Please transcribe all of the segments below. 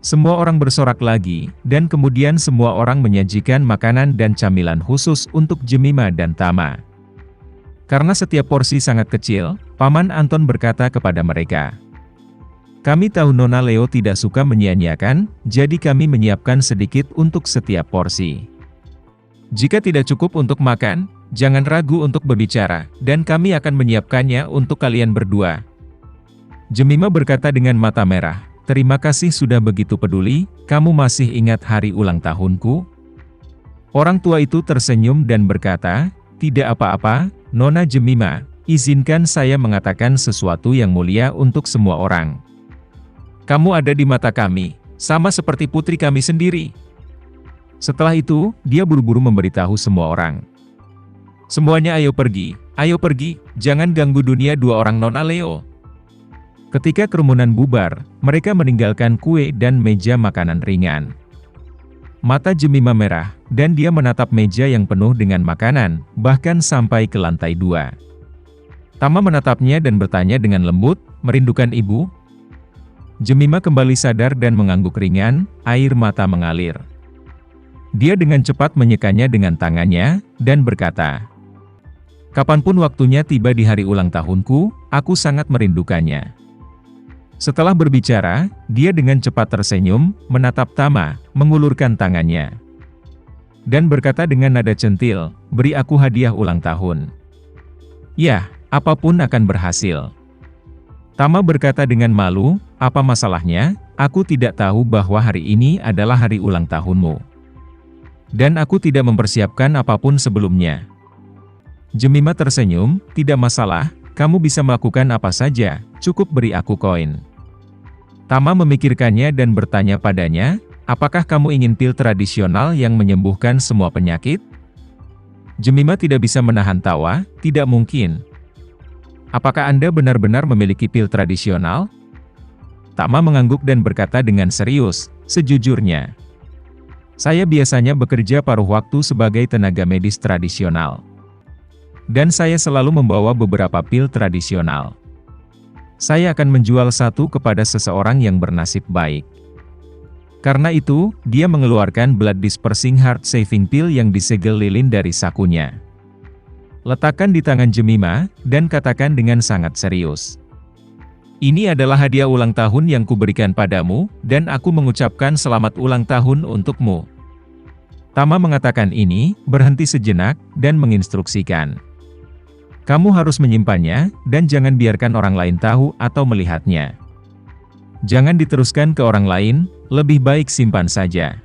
Semua orang bersorak lagi, dan kemudian semua orang menyajikan makanan dan camilan khusus untuk Jemimah dan Tama. Karena setiap porsi sangat kecil, Paman Anton berkata kepada mereka, "Kami tahu Nona Leo tidak suka menyia-nyiakan, jadi kami menyiapkan sedikit untuk setiap porsi. Jika tidak cukup untuk makan, jangan ragu untuk berbicara, dan kami akan menyiapkannya untuk kalian berdua." Jemimah berkata dengan mata merah, "Terima kasih sudah begitu peduli, kamu masih ingat hari ulang tahunku?" Orang tua itu tersenyum dan berkata, "Tidak apa-apa, Nona Jemimah, izinkan saya mengatakan sesuatu yang mulia untuk semua orang. Kamu ada di mata kami, sama seperti putri kami sendiri." Setelah itu, dia buru-buru memberitahu semua orang. "Semuanya ayo pergi, jangan ganggu dunia dua orang Nona Leo." Ketika kerumunan bubar, mereka meninggalkan kue dan meja makanan ringan. Mata Jemimah merah, dan dia menatap meja yang penuh dengan makanan, bahkan sampai ke lantai 2. Tama menatapnya dan bertanya dengan lembut, "Merindukan ibu?" Jemimah kembali sadar dan mengangguk ringan, air mata mengalir. Dia dengan cepat menyekanya dengan tangannya, dan berkata, "Kapanpun waktunya tiba di hari ulang tahunku, aku sangat merindukannya." Setelah berbicara, dia dengan cepat tersenyum, menatap Tama, mengulurkan tangannya, dan berkata dengan nada centil, "Beri aku hadiah ulang tahun." "Ya, apapun akan berhasil." Tama berkata dengan malu, "Apa masalahnya? Aku tidak tahu bahwa hari ini adalah hari ulang tahunmu. Dan aku tidak mempersiapkan apapun sebelumnya." Jemimah tersenyum, "Tidak masalah, kamu bisa melakukan apa saja, cukup beri aku koin." Tama memikirkannya dan bertanya padanya, "Apakah kamu ingin pil tradisional yang menyembuhkan semua penyakit?" Jemimah tidak bisa menahan tawa, "Tidak mungkin. Apakah Anda benar-benar memiliki pil tradisional?" Tama mengangguk dan berkata dengan serius, "Sejujurnya, saya biasanya bekerja paruh waktu sebagai tenaga medis tradisional. Dan saya selalu membawa beberapa pil tradisional. Saya akan menjual satu kepada seseorang yang bernasib baik." Karena itu, dia mengeluarkan blood dispersing heart saving pill yang disegel lilin dari sakunya. Letakkan di tangan Jemimah, dan katakan dengan sangat serius, "Ini adalah hadiah ulang tahun yang kuberikan padamu, dan aku mengucapkan selamat ulang tahun untukmu." Tama mengatakan ini, berhenti sejenak, dan menginstruksikan, "Kamu harus menyimpannya, dan jangan biarkan orang lain tahu atau melihatnya. Jangan diteruskan ke orang lain, lebih baik simpan saja.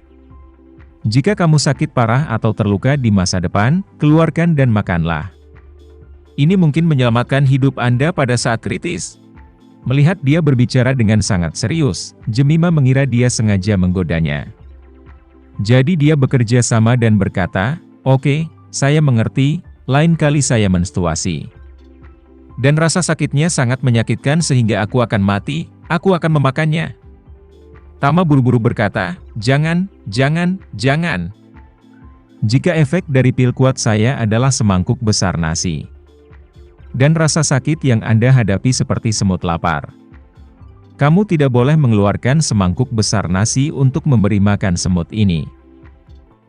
Jika kamu sakit parah atau terluka di masa depan, keluarkan dan makanlah. Ini mungkin menyelamatkan hidup Anda pada saat kritis." Melihat dia berbicara dengan sangat serius, Jemimah mengira dia sengaja menggodanya. Jadi dia bekerja sama dan berkata, "Oke, saya mengerti, lain kali saya menstruasi. Dan rasa sakitnya sangat menyakitkan sehingga aku akan mati, aku akan memakannya." Tama buru-buru berkata, "Jangan, jangan, jangan. Jika efek dari pil kuat saya adalah semangkuk besar nasi. Dan rasa sakit yang Anda hadapi seperti semut lapar. Kamu tidak boleh mengeluarkan semangkuk besar nasi untuk memberi makan semut ini.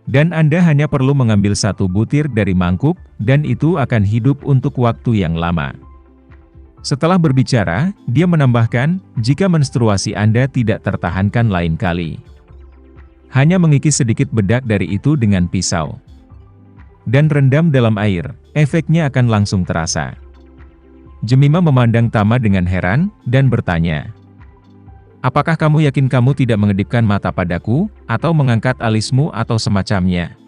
Dan Anda hanya perlu mengambil satu butir dari mangkuk, dan itu akan hidup untuk waktu yang lama." Setelah berbicara, dia menambahkan, "Jika menstruasi Anda tidak tertahankan lain kali, hanya mengikis sedikit bedak dari itu dengan pisau, dan rendam dalam air, efeknya akan langsung terasa." Jemimah memandang Tama dengan heran, dan bertanya, "Apakah kamu yakin kamu tidak mengedipkan mata padaku, atau mengangkat alismu atau semacamnya?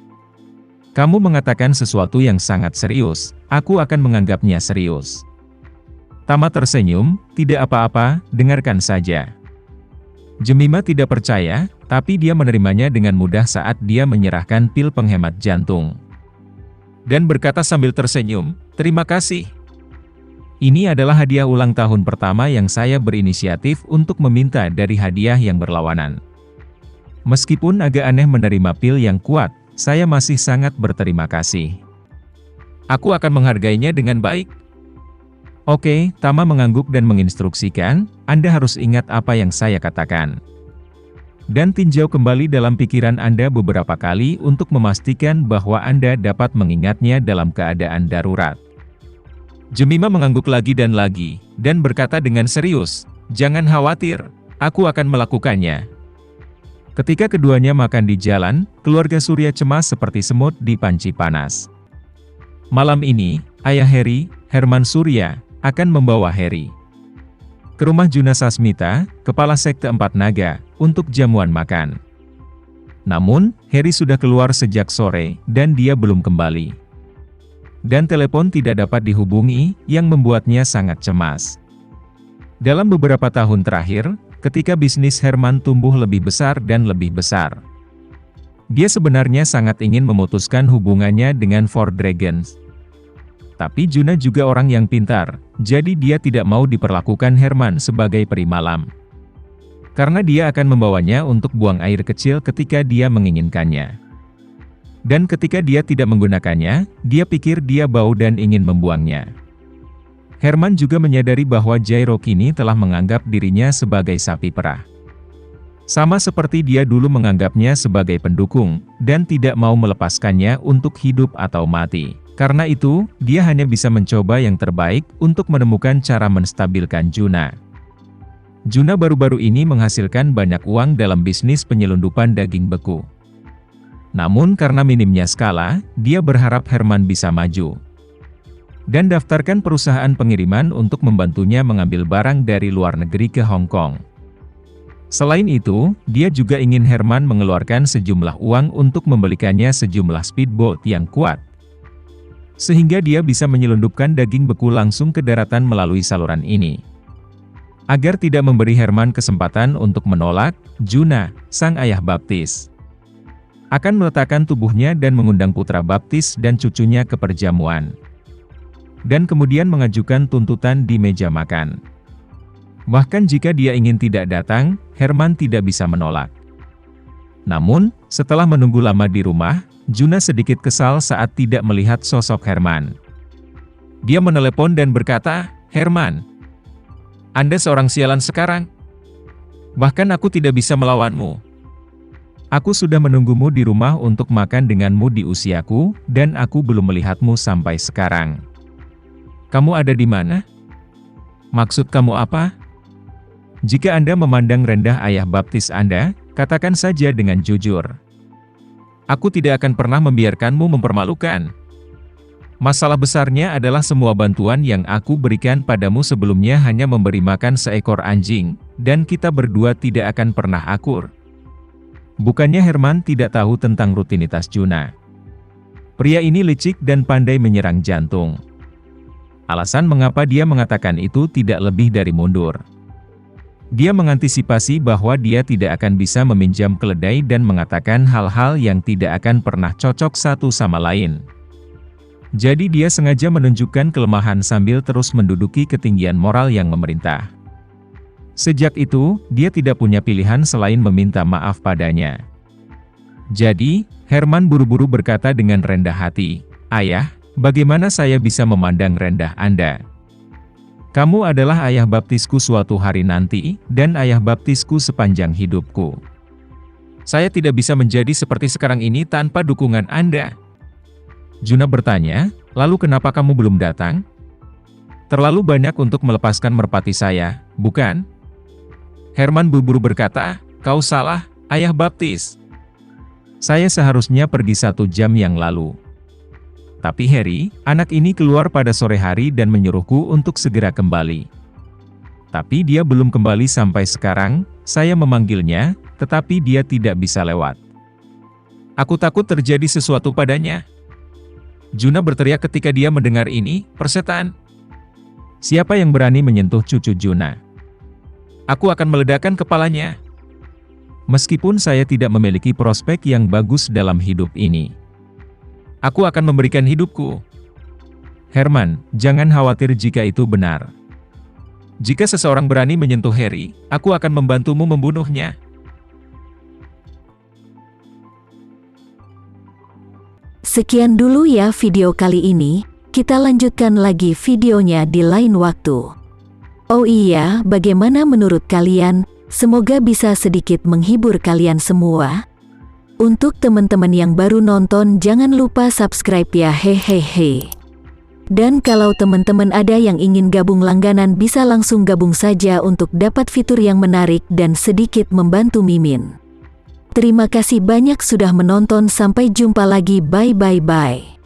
Kamu mengatakan sesuatu yang sangat serius, aku akan menganggapnya serius." Tama tersenyum, "Tidak apa-apa, dengarkan saja." Jemimah tidak percaya, tapi dia menerimanya dengan mudah saat dia menyerahkan pil penghemat jantung. Dan berkata sambil tersenyum, "Terima kasih. Ini adalah hadiah ulang tahun pertama yang saya berinisiatif untuk meminta dari hadiah yang berlawanan. Meskipun agak aneh menerima pil yang kuat, saya masih sangat berterima kasih. Aku akan menghargainya dengan baik." "Oke," Tama mengangguk dan menginstruksikan, "Anda harus ingat apa yang saya katakan. Dan tinjau kembali dalam pikiran Anda beberapa kali untuk memastikan bahwa Anda dapat mengingatnya dalam keadaan darurat. Jemima mengangguk lagi, dan berkata dengan serius, "Jangan khawatir, aku akan melakukannya." Ketika keduanya makan di jalan, keluarga Surya cemas seperti semut di panci panas. Malam ini, ayah Heri, Herman Surya, akan membawa Heri ke rumah Juna Sasmita, kepala sekte Empat Naga, untuk jamuan makan. Namun, Heri sudah keluar sejak sore, dan dia belum kembali. Dan telepon tidak dapat dihubungi, yang membuatnya sangat cemas. Dalam beberapa tahun terakhir, ketika bisnis Herman tumbuh lebih besar dan lebih besar, dia sebenarnya sangat ingin memutuskan hubungannya dengan Four Dragons. Tapi Juna juga orang yang pintar, jadi dia tidak mau diperlakukan Herman sebagai peri malam. Karena dia akan membawanya untuk buang air kecil ketika dia menginginkannya. Dan ketika dia tidak menggunakannya, dia pikir dia bau dan ingin membuangnya. Herman juga menyadari bahwa Jairo kini telah menganggap dirinya sebagai sapi perah. Sama seperti dia dulu menganggapnya sebagai pendukung, dan tidak mau melepaskannya untuk hidup atau mati. Karena itu, dia hanya bisa mencoba yang terbaik untuk menemukan cara menstabilkan Juna. Juna baru-baru ini menghasilkan banyak uang dalam bisnis penyelundupan daging beku. Namun karena minimnya skala, dia berharap Herman bisa maju dan daftarkan perusahaan pengiriman untuk membantunya mengambil barang dari luar negeri ke Hong Kong. Selain itu, dia juga ingin Herman mengeluarkan sejumlah uang untuk membelikannya sejumlah speedboat yang kuat, sehingga dia bisa menyelundupkan daging beku langsung ke daratan melalui saluran ini. Agar tidak memberi Herman kesempatan untuk menolak, Juna, sang ayah baptis, akan meletakkan tubuhnya dan mengundang putra baptis dan cucunya ke perjamuan. Dan kemudian mengajukan tuntutan di meja makan. Bahkan jika dia ingin tidak datang, Herman tidak bisa menolak. Namun, setelah menunggu lama di rumah, Juna sedikit kesal saat tidak melihat sosok Herman. Dia menelepon dan berkata, "Herman, Anda seorang sialan sekarang. Bahkan aku tidak bisa melawanmu. Aku sudah menunggumu di rumah untuk makan denganmu di usiaku, dan aku belum melihatmu sampai sekarang. Kamu ada di mana? Maksud kamu apa? Jika Anda memandang rendah ayah baptis Anda, katakan saja dengan jujur. Aku tidak akan pernah membiarkanmu mempermalukan. Masalah besarnya adalah semua bantuan yang aku berikan padamu sebelumnya hanya memberi makan seekor anjing, dan kita berdua tidak akan pernah akur." Bukannya Herman tidak tahu tentang rutinitas Juna. Pria ini licik dan pandai menyerang jantung. Alasan mengapa dia mengatakan itu tidak lebih dari mundur. Dia mengantisipasi bahwa dia tidak akan bisa meminjam keledai dan mengatakan hal-hal yang tidak akan pernah cocok satu sama lain. Jadi dia sengaja menunjukkan kelemahan sambil terus menduduki ketinggian moral yang memerintah. Sejak itu, dia tidak punya pilihan selain meminta maaf padanya. Jadi, Herman buru-buru berkata dengan rendah hati, "Ayah, bagaimana saya bisa memandang rendah Anda? Kamu adalah ayah baptisku suatu hari nanti, dan ayah baptisku sepanjang hidupku. Saya tidak bisa menjadi seperti sekarang ini tanpa dukungan Anda." Juna bertanya, "Lalu kenapa kamu belum datang? Terlalu banyak untuk melepaskan merpati saya, bukan?" Herman buru-buru berkata, "Kau salah, ayah baptis. Saya seharusnya pergi 1 jam yang lalu. Tapi Heri, anak ini keluar pada sore hari dan menyuruhku untuk segera kembali. Tapi dia belum kembali sampai sekarang, saya memanggilnya, tetapi dia tidak bisa lewat. Aku takut terjadi sesuatu padanya." Juna berteriak ketika dia mendengar ini, "Persetan! Siapa yang berani menyentuh cucu Juna? Aku akan meledakkan kepalanya. Meskipun saya tidak memiliki prospek yang bagus dalam hidup ini, aku akan memberikan hidupku. Herman, jangan khawatir jika itu benar. Jika seseorang berani menyentuh Heri, aku akan membantumu membunuhnya." Sekian dulu ya video kali ini, kita lanjutkan lagi videonya di lain waktu. Oh iya, bagaimana menurut kalian? Semoga bisa sedikit menghibur kalian semua. Untuk teman-teman yang baru nonton, jangan lupa subscribe ya, hehehe. Dan kalau teman-teman ada yang ingin gabung langganan, bisa langsung gabung saja untuk dapat fitur yang menarik dan sedikit membantu Mimin. Terima kasih banyak sudah menonton, sampai jumpa lagi, bye bye bye.